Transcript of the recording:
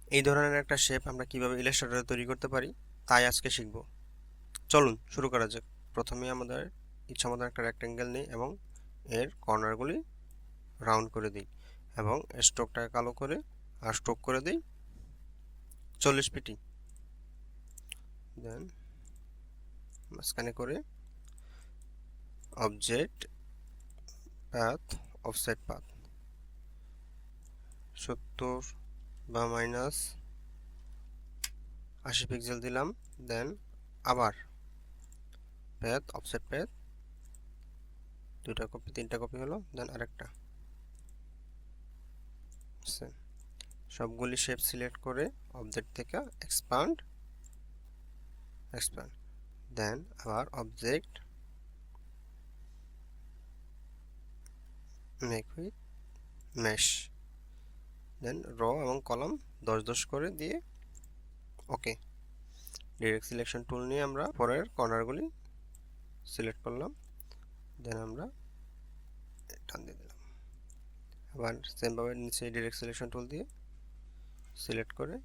এই ধরনের একটা শেপ আমরা কিভাবে ইলাস্ট্রেটরে তৈরি করতে পারি তাই আজকে শিখব। চলুন শুরু করা যাক। প্রথমে আমাদের ইচ্ছামতো একটা রেক্টেঙ্গেল নিই এবং এর কর্নারগুলি রাউন্ড করে দিই এবং স্ট্রোকটাকে কালো করে আর স্ট্রোক করে দিই 40 পিটি। দেন মাঝখানে করে অবজেক্ট পাথ অফসেট পাথ 70 বা -80 পিক্সেল দিলাম। দেন আবার প্যাথ অফসেট প্যাথ, দুইটা কপি তিনটা কপি হলো। দেন আরেকটা সবগুলি শেপ সিলেক্ট করে অবজেক্ট থেকে এক্সপান্ড এক্সপান্ড, দেন আবার অবজেক্ট মেক উইথ মেশ, দেন র এবং কলাম 10-10 করে দিয়ে ওকে। ডিরেক্ট সিলেকশন টুল নিয়ে আমরা পরের কর্নারগুলি সিলেক্ট করলাম। দেন আমরা টান দিয়ে দিলাম। আবার সেমভাবে নিচে ডিরেক্ট সিলেকশন টুল দিয়ে সিলেক্ট করে